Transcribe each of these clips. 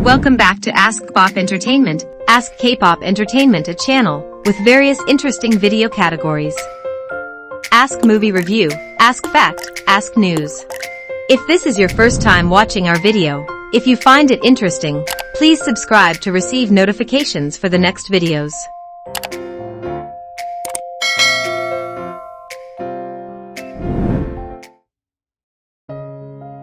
Welcome back to Ask K-pop Entertainment. Ask K-pop Entertainment, a channel with various interesting video categories. Ask Movie Review, Ask Fact, Ask News. If this is your first time watching our video, if you find it interesting, please subscribe to receive notifications for the next videos.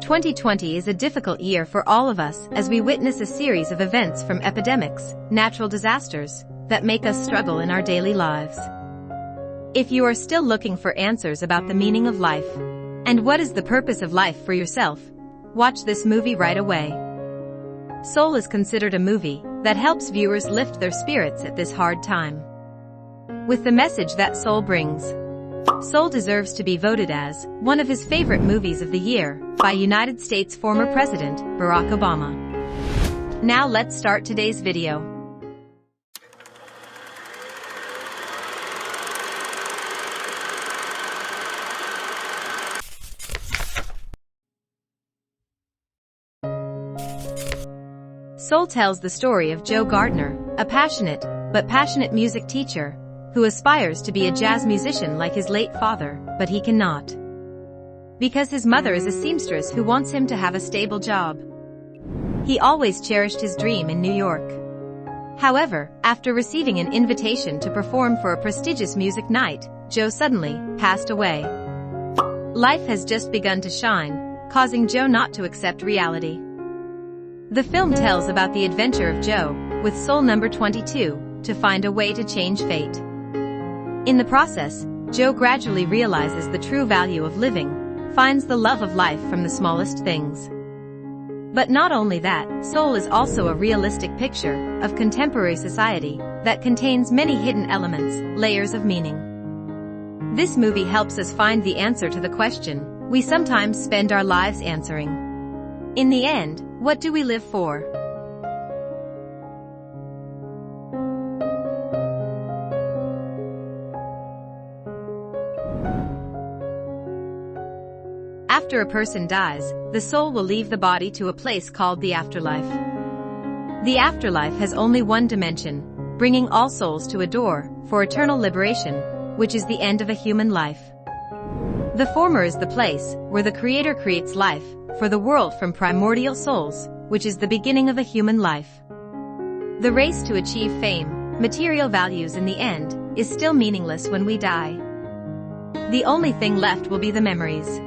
2020 is a difficult year for all of us as we witness a series of events from epidemics, natural disasters, that make us struggle in our daily lives. If you are still looking for answers about the meaning of life, and what is the purpose of life for yourself, watch this movie right away. Soul is considered a movie that helps viewers lift their spirits at this hard time. With the message that Soul brings, Soul deserves to be voted as one of his favorite movies of the year by United States former President Barack Obama. Now let's start today's video. Soul tells the story of Joe Gardner, a passionate music teacher who aspires to be a jazz musician like his late father, but he cannot, because his mother is a seamstress who wants him to have a stable job. He always cherished his dream in New York. However, after receiving an invitation to perform for a prestigious music night, Joe suddenly passed away. Life has just begun to shine, causing Joe not to accept reality. The film tells about the adventure of Joe, with Soul number 22, to find a way to change fate. In the process, Joe gradually realizes the true value of living, finds the love of life from the smallest things. But not only that, Soul is also a realistic picture of contemporary society that contains many hidden elements, layers of meaning. This movie helps us find the answer to the question we sometimes spend our lives answering. In the end, what do we live for? After a person dies, the soul will leave the body to a place called the afterlife. The afterlife has only one dimension, bringing all souls to a door for eternal liberation, which is the end of a human life. The former is the place where the Creator creates life for the world from primordial souls, which is the beginning of a human life. The race to achieve fame, material values in the end, is still meaningless when we die. The only thing left will be the memories.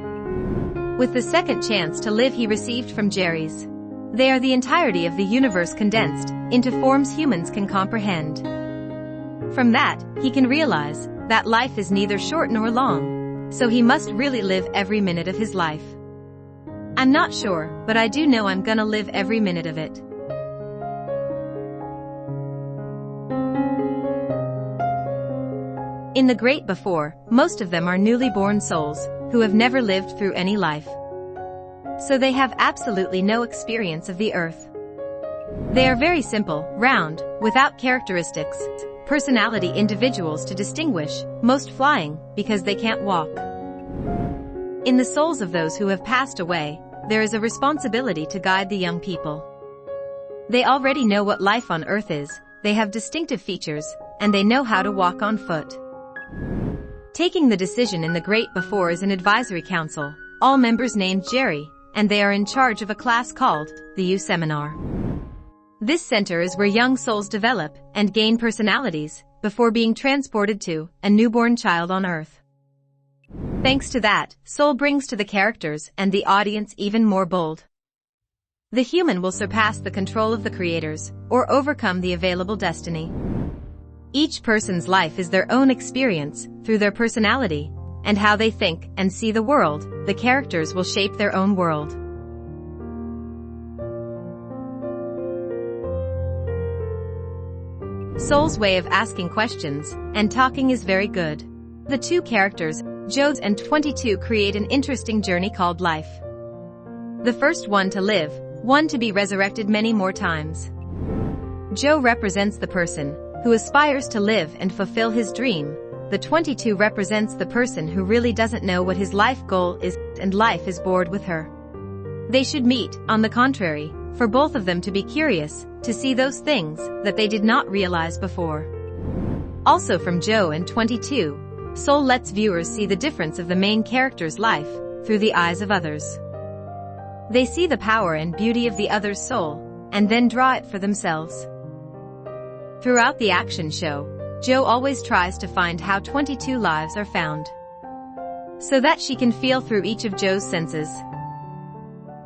With the second chance to live he received from Jerry's, they are the entirety of the universe condensed into forms humans can comprehend. From that, he can realize that life is neither short nor long, so he must really live every minute of his life. I'm not sure, but I do know I'm gonna live every minute of it. In the great before, most of them are newly born souls who have never lived through any life. So they have absolutely no experience of the earth. They are very simple, round, without characteristics, personality individuals to distinguish, most flying, because they can't walk. In the souls of those who have passed away, there is a responsibility to guide the young people. They already know what life on earth is, they have distinctive features, and they know how to walk on foot. Taking the decision in the great before is an advisory council, all members named Jerry, and they are in charge of a class called the U Seminar. This center is where young souls develop and gain personalities before being transported to a newborn child on earth. Thanks to that, Soul brings to the characters and the audience even more bold. The human will surpass the control of the creators or overcome the available destiny. Each person's life is their own experience through their personality and how they think and see the world. The characters will shape their own world. Soul's way of asking questions and talking is very good. The two characters, Joe and 22, create an interesting journey called life. The first one to live, one to be resurrected many more times. Joe represents the person who aspires to live and fulfill his dream. The 22 represents the person who really doesn't know what his life goal is and life is bored with her. They should meet, on the contrary, for both of them to be curious, to see those things that they did not realize before. Also from Joe and 22, Soul lets viewers see the difference of the main character's life through the eyes of others. They see the power and beauty of the other's soul, and then draw it for themselves. Throughout the action show, Joe always tries to find how 22 lives are found, so that she can feel through each of Joe's senses.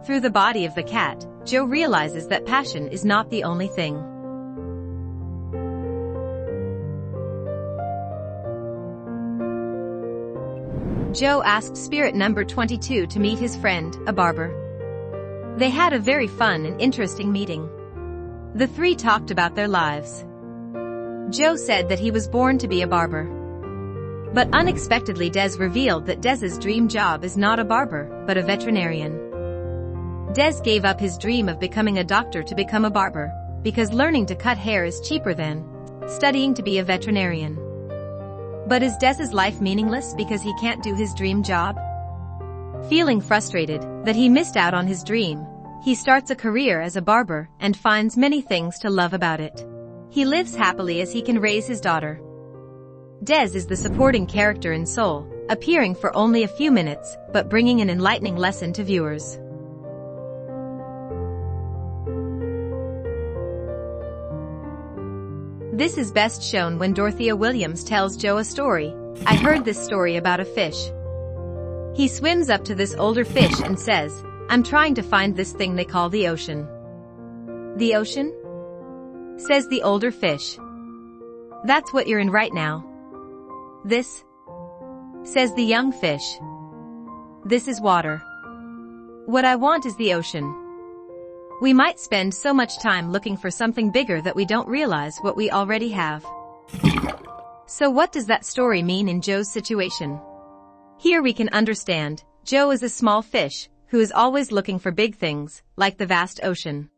Through the body of the cat, Joe realizes that passion is not the only thing. Joe asked spirit number 22 to meet his friend, a barber. They had a very fun and interesting meeting. The three talked about their lives. Joe said that he was born to be a barber. But unexpectedly Des revealed that Des's dream job is not a barber, but a veterinarian. Des gave up his dream of becoming a doctor to become a barber, because learning to cut hair is cheaper than studying to be a veterinarian. But is Des's life meaningless because he can't do his dream job? Feeling frustrated that he missed out on his dream, he starts a career as a barber and finds many things to love about it. He lives happily as he can raise his daughter. Des is the supporting character in Soul, appearing for only a few minutes, but bringing an enlightening lesson to viewers. This is best shown when Dorothea Williams tells Joe a story. I heard this story about a fish. He swims up to this older fish and says, I'm trying to find this thing they call the ocean. The ocean? Says the older fish. That's what you're in right now. This? Says the young fish. This is water. What I want is the ocean. We might spend so much time looking for something bigger that we don't realize what we already have. So what does that story mean in Joe's situation? Here we can understand, Joe is a small fish, who is always looking for big things, like the vast ocean.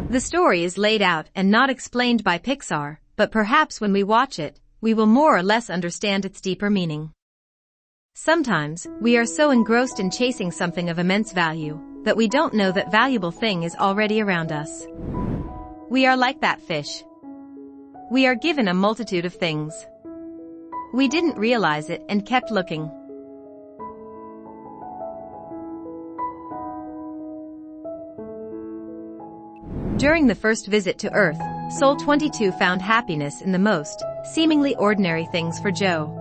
The story is laid out and not explained by Pixar, but perhaps when we watch it, we will more or less understand its deeper meaning. Sometimes, we are so engrossed in chasing something of immense value, that we don't know that valuable thing is already around us. We are like that fish. We are given a multitude of things. We didn't realize it and kept looking. During the first visit to Earth, Soul 22 found happiness in the most, seemingly ordinary things for Joe.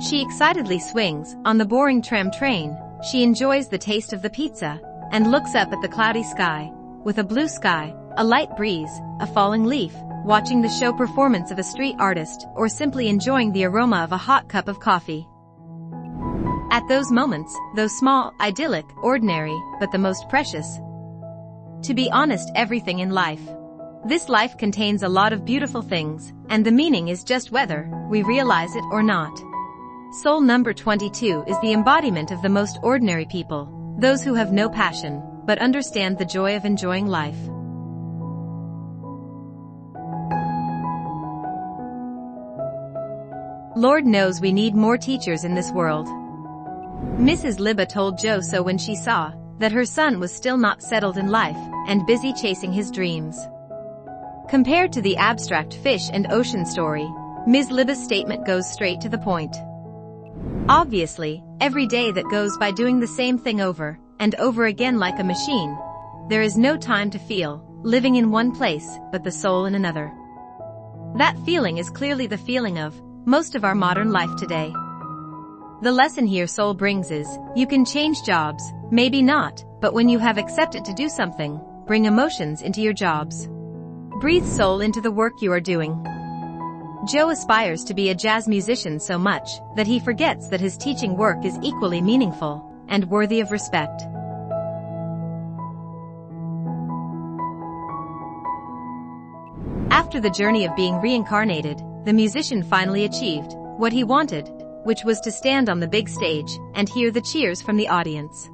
She excitedly swings on the boring tram train, she enjoys the taste of the pizza, and looks up at the cloudy sky, with a blue sky, a light breeze, a falling leaf, watching the show performance of a street artist, or simply enjoying the aroma of a hot cup of coffee. At those moments, though small, idyllic, ordinary, but the most precious. To be honest, everything in life. This life contains a lot of beautiful things, and the meaning is just whether we realize it or not. Soul number 22 is the embodiment of the most ordinary people, those who have no passion, but understand the joy of enjoying life. Lord knows we need more teachers in this world. Mrs. Libba told Joe so when she saw that her son was still not settled in life and busy chasing his dreams. Compared to the abstract fish and ocean story, Ms. Libba's statement goes straight to the point. Obviously, every day that goes by doing the same thing over and over again like a machine, there is no time to feel, living in one place, but the soul in another. That feeling is clearly the feeling of most of our modern life today. The lesson here Soul brings is, you can change jobs, maybe not, but when you have accepted to do something, bring emotions into your jobs. Breathe soul into the work you are doing. Joe aspires to be a jazz musician so much that he forgets that his teaching work is equally meaningful and worthy of respect. After the journey of being reincarnated, the musician finally achieved what he wanted, which was to stand on the big stage and hear the cheers from the audience.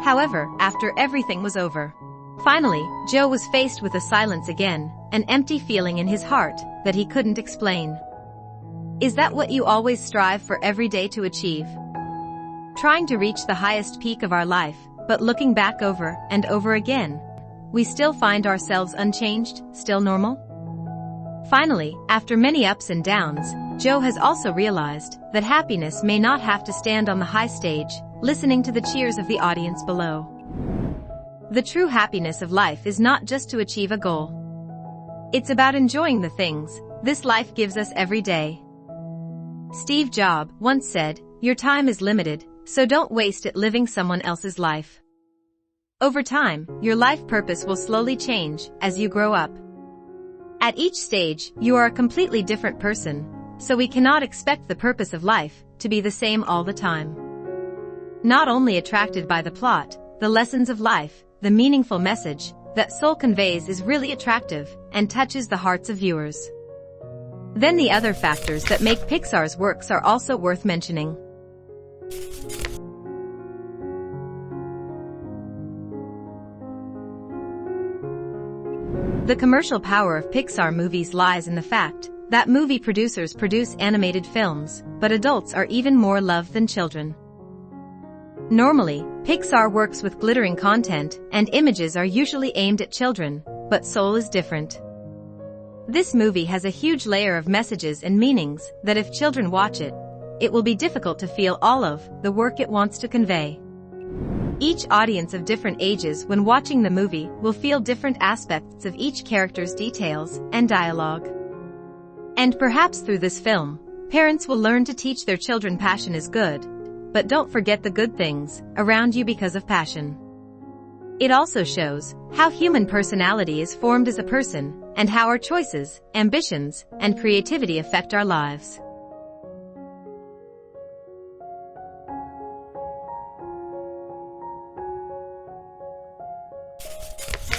However, after everything was over, finally, Joe was faced with a silence again, an empty feeling in his heart that he couldn't explain. Is that what you always strive for every day to achieve? Trying to reach the highest peak of our life, but looking back over and over again, we still find ourselves unchanged, still normal? Finally, after many ups and downs, Joe has also realized that happiness may not have to stand on the high stage, listening to the cheers of the audience below. The true happiness of life is not just to achieve a goal. It's about enjoying the things this life gives us every day. Steve Jobs once said, "Your time is limited, so don't waste it living someone else's life." Over time, your life purpose will slowly change as you grow up. At each stage, you are a completely different person, so we cannot expect the purpose of life to be the same all the time. Not only attracted by the plot, the lessons of life, the meaningful message that Soul conveys is really attractive and touches the hearts of viewers. Then the other factors that make Pixar's works are also worth mentioning. The commercial power of Pixar movies lies in the fact that movie producers produce animated films, but adults are even more loved than children. Normally, Pixar works with glittering content, and images are usually aimed at children, but Soul is different. This movie has a huge layer of messages and meanings that if children watch it, it will be difficult to feel all of the work it wants to convey. Each audience of different ages when watching the movie will feel different aspects of each character's details and dialogue. And perhaps through this film, parents will learn to teach their children passion is good, but don't forget the good things around you because of passion. It also shows how human personality is formed as a person and how our choices, ambitions, and creativity affect our lives.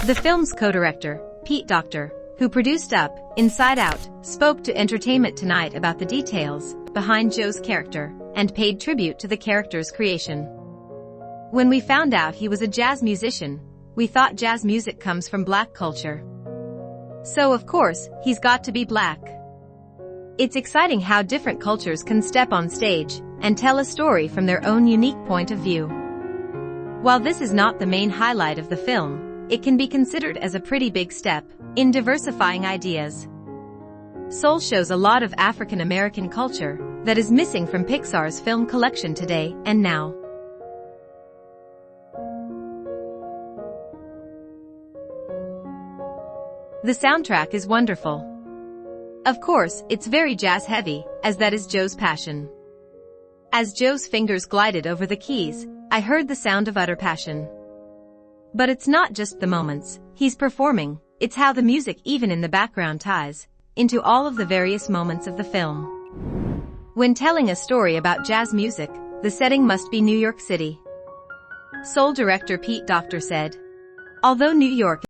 The film's co-director, Pete Docter, who produced Up, Inside Out, spoke to Entertainment Tonight about the details behind Joe's character and paid tribute to the character's creation. When we found out he was a jazz musician, we thought jazz music comes from black culture. So of course, he's got to be black. It's exciting how different cultures can step on stage and tell a story from their own unique point of view. While this is not the main highlight of the film, it can be considered as a pretty big step in diversifying ideas. Soul shows a lot of African American culture that is missing from Pixar's film collection today and now. The soundtrack is wonderful. Of course, it's very jazz-heavy, as that is Joe's passion. As Joe's fingers glided over the keys, I heard the sound of utter passion. But it's not just the moments he's performing, it's how the music even in the background ties into all of the various moments of the film. When telling a story about jazz music, the setting must be New York City. Soul director Pete Docter said, "Although New York